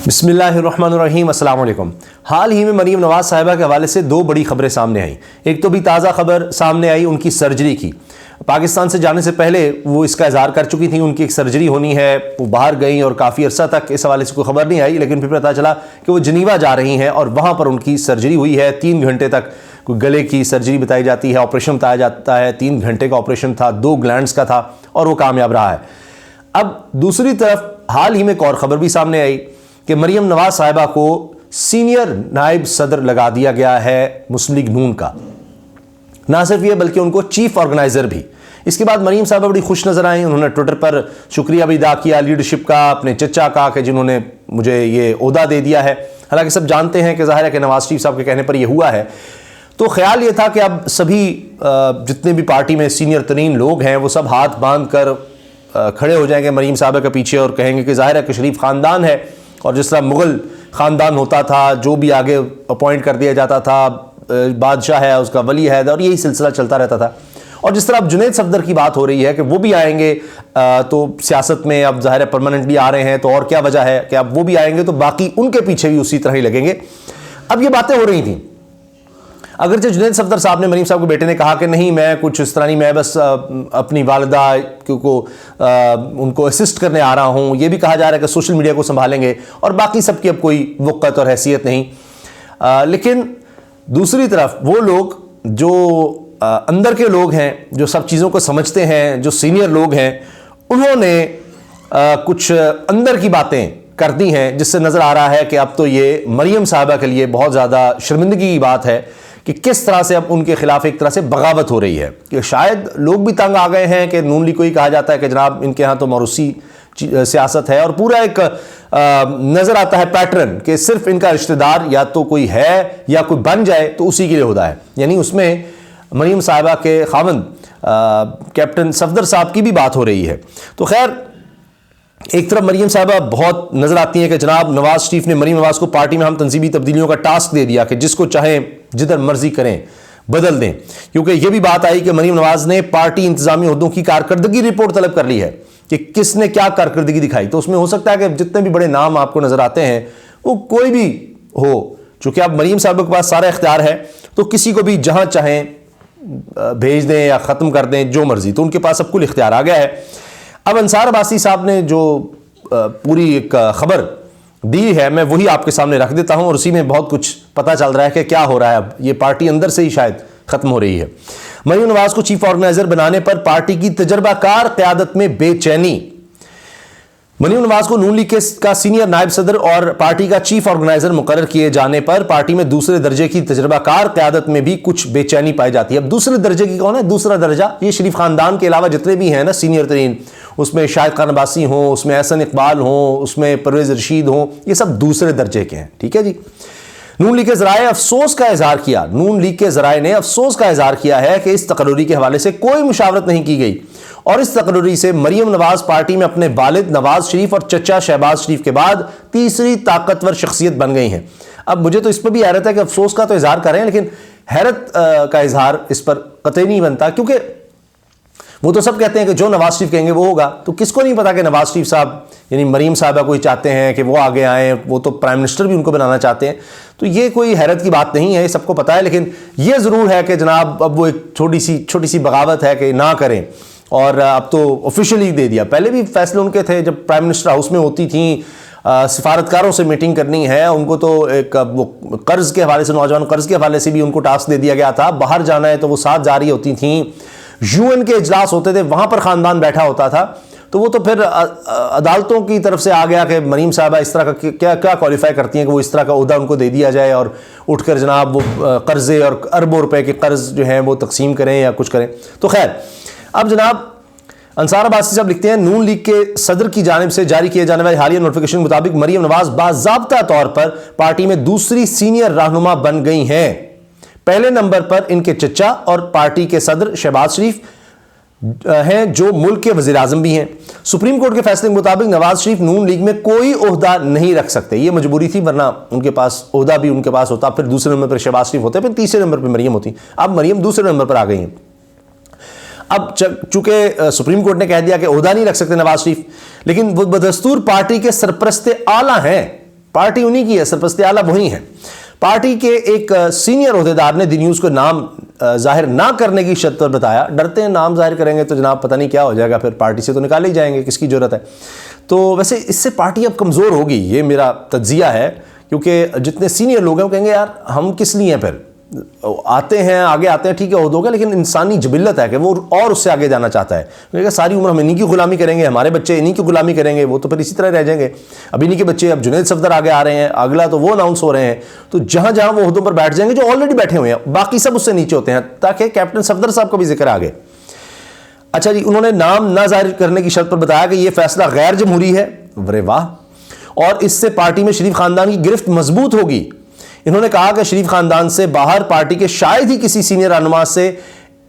बिस्मिल्लाहिर्रहमानिर्रहीम, अस्सलाम वालेकुम। हाल ही में मरीम नवाज़ साहिबा के हवाले से दो बड़ी खबरें सामने आई। एक तो भी ताज़ा खबर सामने आई उनकी सर्जरी की। पाकिस्तान से जाने से पहले वो इसका इजहार कर चुकी थी, उनकी एक सर्जरी होनी है, वो बाहर गई और काफ़ी अरसा तक इस हवाले से कोई खबर नहीं आई, लेकिन फिर पता चला कि वो जनीवा जा रही हैं और वहाँ पर उनकी सर्जरी हुई है। 3 घंटे तक कोई गले की सर्जरी बताई जाती है, ऑपरेशन बताया जाता है। 3 घंटे का ऑपरेशन था, 2 ग्लैंड्स का था और वो कामयाब रहा है। अब दूसरी तरफ हाल ही में एक और खबर भी सामने आई कि मरीम नवाज साहिबा को सीनियर नायब सदर लगा दिया गया है मुस्लिम लीग नून का। ना सिर्फ ये बल्कि उनको चीफ ऑर्गेनाइजर भी। इसके बाद मरीम साहिबा बड़ी खुश नजर आई। उन्होंने ट्विटर पर शुक्रिया भी अदा किया लीडरशिप का, अपने चचा का, कि जिन्होंने मुझे ये ओहदा दे दिया है। हालांकि सब जानते हैं कि जाहिर है कि नवाज शरीफ साहब के कहने पर यह हुआ है। तो ख्याल ये था कि अब सभी जितने भी पार्टी में सीनियर तरीन लोग हैं वो सब हाथ बांध कर खड़े हो जाएंगे मरीम साहिबा के पीछे और कहेंगे कि जाहिर है कि शरीफ खानदान है, और जिस तरह मुग़ल ख़ानदान होता था, जो भी आगे अपॉइंट कर दिया जाता था, बादशाह है, उसका वली है, और यही सिलसिला चलता रहता था। और जिस तरह अब जुनैद सफदर की बात हो रही है कि वो भी आएंगे, तो सियासत में अब ज़ाहिर है परमानेंटली आ रहे हैं, तो और क्या वजह है कि अब वो भी आएंगे तो बाकी उनके पीछे भी उसी तरह ही लगेंगे। अब ये बातें हो रही थी। अगरचे जुनैद सफदर साहब ने, मरीम साहब के बेटे ने कहा कि नहीं, मैं कुछ इस तरह नहीं, मैं बस अपनी वालिदा को उनको असिस्ट करने आ रहा हूँ। ये भी कहा जा रहा है कि सोशल मीडिया को संभालेंगे और बाकी सबकी अब कोई वक़्त और हैसियत नहीं। लेकिन दूसरी तरफ वो लोग जो अंदर के लोग हैं, जो सब चीज़ों को समझते हैं, जो सीनियर लोग हैं, उन्होंने कुछ अंदर की बातें कर दी हैं, जिससे नज़र आ रहा है कि अब तो ये मरीम साहिबा के लिए बहुत ज़्यादा शर्मिंदगी की बात है कि किस तरह से अब उनके खिलाफ एक तरह से बगावत हो रही है। कि शायद लोग भी तंग आ गए हैं कि नून लीग को ही कहा जाता है कि जनाब इनके यहाँ तो मौरूसी सियासत है, और पूरा एक नज़र आता है पैटर्न कि सिर्फ इनका रिश्तेदार या तो कोई है या कोई बन जाए तो उसी के लिए होता है। यानी उसमें मरीम साहिबा के खावंद कैप्टन सफदर साहब की भी बात हो रही है। तो खैर, एक तरफ मरीम साहिबा बहुत नजर आती हैं कि जनाब नवाज शरीफ ने मरीम नवाज को पार्टी में हम तंजीमी तब्दीलियों का टास्क दे दिया कि जिसको चाहें जिधर मर्जी करें बदल दें, क्योंकि यह भी बात आई कि मरीम नवाज ने पार्टी इंतजामी ओहदों की कारकर्दगी रिपोर्ट तलब कर ली है कि किसने क्या कारकर्दगी दिखाई। तो उसमें हो सकता है कि जितने भी बड़े नाम आपको नजर आते हैं वो कोई भी हो, चूंकि अब मरीम साहिबा के पास सारा इख्तियार है, तो किसी को भी जहां चाहें भेज दें या ख़त्म कर दें, जो मर्जी, तो उनके पास सब कुछ इख्तियार आ गया है। अब अंसार अब्बासी साहब ने जो पूरी एक खबर दी है, मैं वही आपके सामने रख देता हूं, और उसी में बहुत कुछ पता चल रहा है कि क्या हो रहा है। अब ये पार्टी अंदर से ही शायद खत्म हो रही है। मरीम नवाज को चीफ ऑर्गेनाइजर बनाने पर पार्टी की तजर्बाकार क़यादत में बेचैनी। मरीम नवाज को नून लीग का सीनियर नायब सदर और पार्टी का चीफ ऑर्गेनाइजर मुकर्रर किए जाने पर पार्टी में दूसरे दर्जे की तजर्बाकार क़यादत में भी कुछ बेचैनी पाई जाती है। अब दूसरे दर्जे की कौन है? दूसरा दर्जा ये शरीफ खानदान के अलावा जितने भी हैं ना सीनियर तरीन, उसमें शाहिद खान अब्बासी हों, उसमें एहसन इकबाल हों, उसमें परवेज रशीद हों, ये सब दूसरे दर्जे के हैं। ठीक है जी। नून लीग के ज़राए अफसोस का इजहार किया, नून लीग के ज़राए ने अफसोस का इजहार किया है कि इस तकर्री के हवाले से कोई मुशावरत नहीं की गई, और इस तकर्री से मरीम नवाज पार्टी में अपने वालिद नवाज शरीफ और चचा शहबाज शरीफ के बाद तीसरी ताकतवर शख्सियत बन गई हैं। अब मुझे तो इस पर भी हैरत है कि अफसोस का तो इजहार कर रहे हैं, लेकिन हैरत का इजहार इस पर कतई नहीं बनता, क्योंकि वो तो सब कहते हैं कि जो नवाज शरीफ कहेंगे वो होगा। तो किसको नहीं पता कि नवाज शरीफ साहब यानी मरीम साहिबा को ही चाहते हैं कि वो आगे आएँ, वो तो प्राइम मिनिस्टर भी उनको बनाना चाहते हैं। तो ये कोई हैरत की बात नहीं है, ये सबको पता है। लेकिन ये ज़रूर है कि जनाब अब वो एक छोटी सी बगावत है कि ना करें, और अब तो ऑफिशियली दे दिया। पहले भी फैसले उनके थे, जब प्राइम मिनिस्टर हाउस में होती थी, सिफारतकारों से मीटिंग करनी है उनको, तो एक वो कर्ज़ के हवाले से, नौजवान कर्ज़ के हवाले से भी उनको टास्क दे दिया गया था। बाहर जाना है तो वो साथ जा रही होती थी, यूएन के इजलास होते थे, वहां पर खानदान बैठा होता था। तो वो तो फिर अदालतों की तरफ से आ गया कि मरीम साहबा इस तरह का क्या क्या क्वालिफाई करती हैं कि वो इस तरह का ओहदा उनको दे दिया जाए और उठकर जनाब वो कर्जे और अरबों रुपए के कर्ज जो हैं वो तकसीम करें या कुछ करें। तो खैर, अब जनाब अंसार अब्बासी साहब लिखते हैं, नून लीग के सदर की जानिब से जारी किए जाने वाले हालिया नोटिफिकेशन के मुताबिक मरीम नवाज बाज़ाब्ता तौर पर पार्टी में दूसरी सीनियर रहनुमा बन गई हैं। पहले नंबर पर इनके चचा और पार्टी के सदर शहबाज शरीफ हैं, जो मुल्क के वज़ीर आज़म भी हैं। सुप्रीम कोर्ट के फैसले के मुताबिक नवाज शरीफ नून लीग में कोई ओहदा नहीं रख सकते। ये मजबूरी थी, वरना उनके पास ओहदा भी उनके पास होता, फिर दूसरे नंबर पर शहबाज शरीफ होते, फिर तीसरे नंबर पर मरीम होती। अब मरीम दूसरे नंबर पर आ गई हैं। अब चूंकि सुप्रीम कोर्ट ने कह दिया कि ओहदा नहीं रख सकते नवाज शरीफ, लेकिन वो बदस्तूर पार्टी के सरपरस्ते आला हैं, पार्टी उन्हीं की है, सरपरस्ती आला वही है। पार्टी के एक सीनियर ओहदेदार ने दी न्यूज़ को नाम जाहिर ना करने की शर्त पर बताया। डरते हैं नाम जाहिर करेंगे तो जनाब पता नहीं क्या हो जाएगा, फिर पार्टी से तो निकाले ही जाएंगे, किसकी ज़रूरत है। तो वैसे इससे पार्टी अब कमज़ोर होगी, ये मेरा तज्जिया है, क्योंकि जितने सीनियर लोग हैं वो कहेंगे यार हम किस लिए हैं, फिर आते हैं आगे आते हैं, ठीक है हो, लेकिन इंसानी जबिल्लत है कि वो और उससे आगे जाना चाहता है। क्योंकि सारी उम्र हम इन्हीं की गुलामी करेंगे, हमारे बच्चे इन्हीं की गुलामी करेंगे, वो तो फिर इसी तरह रह जाएंगे। अब इन्हीं के बच्चे, अब जुनैद सफदर आगे आ रहे हैं, अगला तो वो अनाउंस हो रहे हैं, तो जहां जहां वो ओहदों पर बैठ जाएंगे जो ऑलरेडी बैठे हुए हैं, बाकी सब उससे नीचे होते हैं, ताकि कैप्टन सफदर साहब का भी जिक्र आगे। अच्छा जी, उन्होंने नाम ना जाहिर करने की शर्त पर बताया कि यह फैसला गैर जमहूरी है। अरे वाह, और इससे पार्टी में शरीफ खानदान की गिरफ्त मजबूत होगी। इन्होंने कहा कि शरीफ खानदान से बाहर पार्टी के शायद ही किसी सीनियर रहनुमा से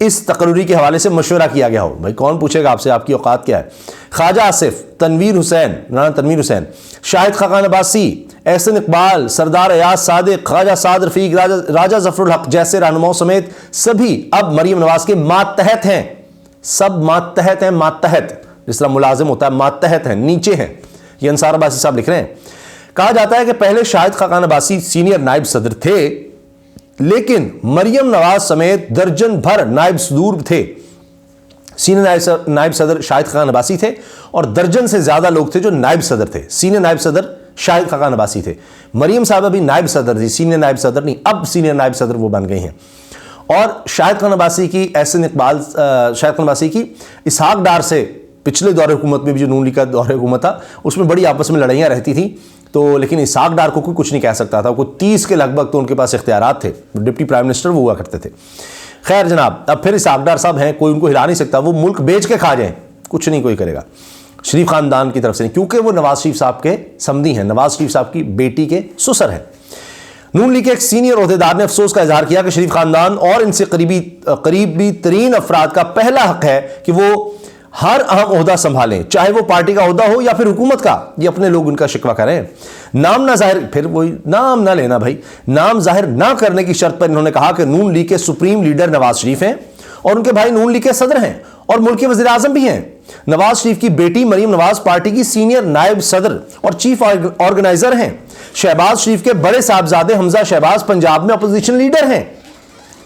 इस तकरीरी के हवाले से मशवरा किया गया हो। भाई कौन पूछेगा आपसे, आपकी औकात क्या है। ख्वाजा आसिफ, तनवीर हुसैन, राना तनवीर हुसैन, शाहिद खाकान अब्बासी, एहसन इकबाल, सरदार अयाज सादिक, ख्वाजा साद रफीक, राजा जफरुल हक जैसे रहनुमाओं समेत सभी अब मरीम नवाज के मातहत हैं। सब मातहत हैं, मातहत जिस तरह मुलाजिम होता है, मातहत हैं, नीचे हैं। ये अंसार अब्बासी साहब लिख रहे हैं। कहा जाता है कि पहले शाहिद खाकान अब्बासी सीनियर नायब सदर थे, लेकिन मरियम नवाज समेत दर्जन भर नायब सदूर थे। सीनियर नायब सदर शाहिद खाकान अब्बासी थे और दर्जन से ज्यादा लोग थे जो नायब सदर थे। सीनियर नायब सदर शाहिद खाकान अब्बासी थे। मरियम साहब अभी नायब सदर थी, सीनियर नायब सदर नहीं, अब सीनियर नायब सदर वो बन गई हैं। और शाहिद खान अब्बासी की, एहसन इकबाल, शाहिद खान अब्बासी की इसहाक डार से पिछले दौरे हुकूमत में भी जो नून लीग का दौरे हुकूमत था उसमें बड़ी आपस में लड़ाइयाँ रहती थी, तो लेकिन इसहाक डार को कोई कुछ नहीं कह सकता था। कोई 30 के लगभग तो उनके पास इख्तियारात थे, डिप्टी प्राइम मिनिस्टर वो हुआ करते थे। खैर जनाब, अब फिर इसहाक डार साहब हैं, कोई उनको हिला नहीं सकता, वो मुल्क बेच के खा जाए, कुछ नहीं कोई करेगा शरीफ खानदान की तरफ से, क्योंकि वो नवाज शरीफ साहब के समधी हैं, नवाज शरीफ साहब की बेटी के ससुर हैं। नून लीग के एक सीनियर ओहदेदार ने अफसोस का इजहार किया कि शरीफ खानदान और इनसे करीबी तरीन अफराद का पहला हक है कि वो हर अहम ओहदा संभालें, चाहे वो पार्टी का ओहदा हो या फिर हुकूमत का। ये अपने लोग उनका शिकवा करें। नाम ना जाहिर, फिर वही नाम ना लेना भाई, नाम जाहिर ना करने की शर्त पर इन्होंने कहा कि नून लीग के सुप्रीम लीडर नवाज शरीफ हैं और उनके भाई नून लीग के सदर हैं और मुल्क के वज़ीर आज़म भी हैं। नवाज शरीफ की बेटी मरीम नवाज पार्टी की सीनियर नायब सदर और चीफ ऑर्गेनाइजर हैं। शहबाज शरीफ के बड़े साहबजादे हमजा शहबाज पंजाब में अपोजिशन लीडर हैं।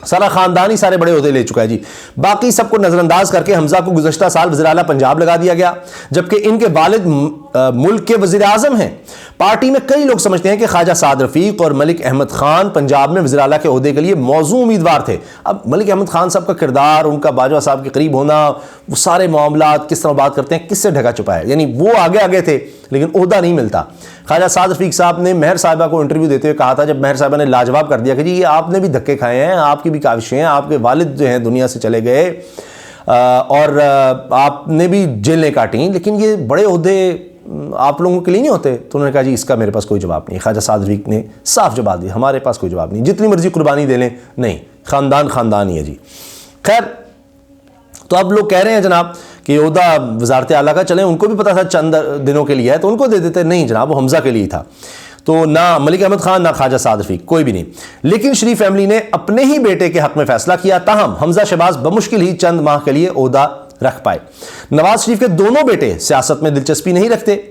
सारा खानदान ही सारे बड़े ओहदे ले चुका है जी। बाकी सबको नजरअंदाज करके हमजा को गुज़श्ता साल वज़ीर आला पंजाब लगा दिया गया, जबकि इनके वालिद मुल्क के वज़ीर आज़म हैं। पार्टी में कई लोग समझते हैं कि ख्वाजा साद रफीक और मलिक अहमद खान पंजाब में वज़ीर आला के ओहदे के लिए मौजू उम्मीदवार थे। अब मलिक अहमद खान साहब का किरदार, उनका बाजवा साहब के करीब होना, वो सारे मामलात किस तरह बात करते हैं, किससे ढका छुपा है, यानी वो आगे आगे थे लेकिन ओहदा नहीं मिलता। ख्वाजा साद रफीक साहब ने महर साहिबा को इंटरव्यू देते हुए कहा था, जब महर साहिबा ने लाजवाब कर दिया कि जी ये आपने भी धक्के खाए हैं, आपकी भी काविशें हैं, आपके वालिद जो हैं दुनिया से चले गए और आपने भी जेलें काटी, लेकिन ये बड़े ओहदे आप लोगों के लिए नहीं होते। तो उन्होंने कहा जी इसका मेरे पास कोई जवाब नहीं। ख्वाजा साद रफीक ने साफ जवाब दिया, हमारे पास कोई जवाब नहीं, जितनी मर्जी कुर्बानी दे लें, नहीं, खानदान खानदान ही है जी। खैर, तो अब लोग कह रहे हैं जनाब कि ओहदा वजारत आला का, चले उनको भी पता था चंद दिनों के लिए है तो उनको दे देते। नहीं जनाब, वो हमजा के लिए था, तो ना मलिक अहमद खान ना ख्वाजा साद रफीक, कोई भी नहीं। लेकिन शरीफ फैमिली ने अपने ही बेटे के हक में फैसला किया। ताहम हमजा शहबाज बमुश्किल ही चंद माह के लिए ओहदा रख पाए। नवाज शरीफ के दोनों बेटे सियासत में दिलचस्पी नहीं रखते,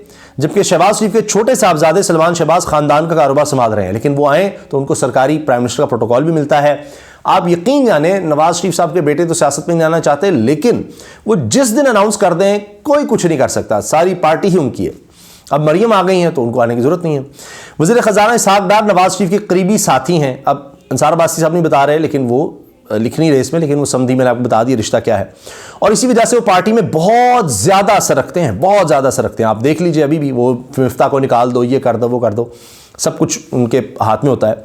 जबकि शहबाज शरीफ के छोटे साहबजादे सलमान शहबाज खानदान का कारोबार संभाल रहे हैं, लेकिन वो आए तो उनको सरकारी प्राइम मिनिस्टर का प्रोटोकॉल भी मिलता है। आप यकीन जाने, नवाज शरीफ साहब के बेटे तो सियासत में नहीं आना चाहते, लेकिन वो जिस दिन अनाउंस कर दें कोई कुछ नहीं कर सकता, सारी पार्टी ही उनकी है। अब मरियम आ गई हैं तो उनको आने की जरूरत नहीं है। वज़ीर ख़जाना इसहाक डार नवाज शरीफ के करीबी साथी हैं। अब अंसार अब्बासी साहब नहीं बता रहे, लेकिन वो लिख नहीं रहे इसमें, लेकिन वो समझी, मैंने आपको बता दिया रिश्ता क्या है। और इसी वजह से वो पार्टी में बहुत ज़्यादा असर रखते हैं, बहुत ज़्यादा असर रखते हैं। आप देख लीजिए, अभी भी वो मिफ्ता को निकाल दो, ये कर दो, वो कर दो, सब कुछ उनके हाथ में होता है।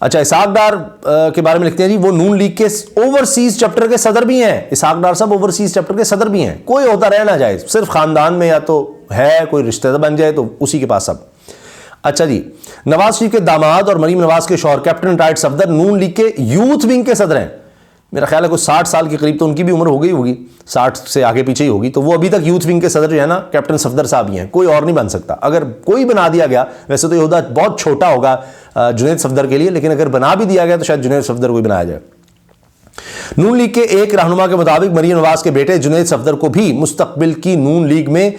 अच्छा, इसहाक डार के बारे में लिखते हैं जी, वो नून लीग के ओवरसीज चैप्टर के सदर भी हैं। इसहाक डार साहब ओवरसीज चैप्टर के सदर भी हैं। कोई होता रह ना जाए, सिर्फ खानदान में या तो है कोई रिश्तेदार बन जाए तो उसी के पास सब। अच्छा जी, नवाज शरीफ के दामाद और मरीम नवाज के शौहर कैप्टन रिटायर्ड सफदर नून लीग के यूथ विंग के सदर हैं। मेरा ख्याल है कुछ 60 साल के करीब तो उनकी भी उम्र हो गई होगी, 60 से आगे पीछे ही होगी, तो वो अभी तक यूथ विंग के सदर जो है ना, कैप्टन सफदर साहब ही हैं, कोई और नहीं बन सकता। अगर कोई बना दिया गया, वैसे तो ये ओहदा बहुत छोटा होगा जुनैद सफदर के लिए, लेकिन अगर बना भी दिया गया तो शायद जुनैद सफदर को ही बनाया जाए। नून लीग के एक रहनुमा के मुताबिक मरीम नवाज के बेटे जुनैद सफदर को भी मुस्तकबिल की नून लीग में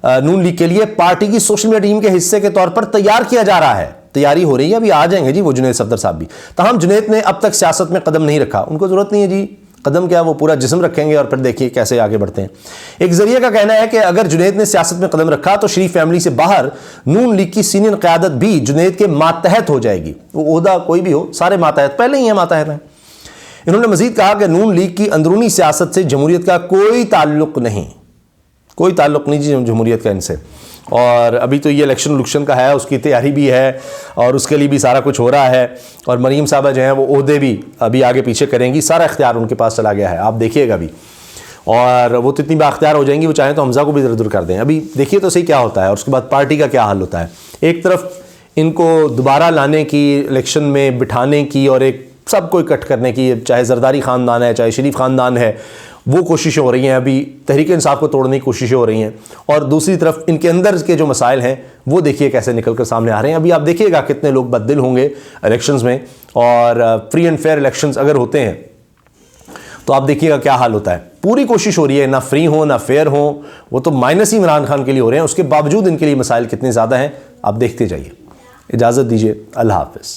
नून लीग के लिए पार्टी की सोशल मीडिया टीम के हिस्से के तौर पर तैयार किया जा रहा है। तैयारी हो रही है, अभी आ जाएंगे जी वो जुनैद सफदर साहब भी। ताहम जुनैद ने अब तक सियासत में कदम नहीं रखा, उनको जरूरत नहीं है जी, कदम क्या, वो पूरा जिस्म रखेंगे और फिर देखिए कैसे आगे बढ़ते हैं। एक जरिए का कहना है कि अगर जुनैद ने सियासत में कदम रखा तो शरीफ फैमिली से बाहर नून लीग की सीनियर क़यादत भी जुनैद के मातहत हो जाएगी। वो ओहदा कोई भी हो, सारे मातहत पहले ही हैं, मातहत हैं। इन्होंने मजीद कहा कि नून लीग की अंदरूनी सियासत से जमहूरियत का कोई ताल्लुक नहीं, कोई ताल्लुक नहीं जी जमहूरियत का इनसे। और अभी तो ये इलेक्शन का है, उसकी तैयारी भी है और उसके लिए भी सारा कुछ हो रहा है। और मरीम साहबा जो हैं वो ओहदे भी अभी आगे पीछे करेंगी, सारा इख्तियार उनके पास चला गया है, आप देखिएगा भी। और वो तो इतनी बाख्तियार हो जाएंगी, वो चाहें तो हमजा को भी इधर कर दें। अभी देखिए तो सही क्या होता है और उसके बाद पार्टी का क्या हाल होता है। एक तरफ इनको दोबारा लाने की, इलेक्शन में बिठाने की और एक सबको इकट्ठ करने की, चाहे जरदारी ख़ानदान है चाहे शरीफ ख़ानदान है, वो कोशिशें हो रही हैं। अभी तहरीक इंसाफ को तोड़ने की कोशिशें हो रही हैं। और दूसरी तरफ इनके अंदर के जो मसाइल हैं वो देखिए कैसे निकल कर सामने आ रहे हैं। अभी आप देखिएगा कितने लोग बददिल होंगे इलेक्शंस में, और फ्री एंड फेयर इलेक्शंस अगर होते हैं तो आप देखिएगा क्या हाल होता है। पूरी कोशिश हो रही है ना फ्री हो ना फेयर हो, वो तो माइनस ही इमरान खान के लिए हो रहे हैं, उसके बावजूद इनके लिए मसाइल कितने ज़्यादा हैं आप देखते जाइए। इजाज़त दीजिए, अल्लाह हाफ़िज़।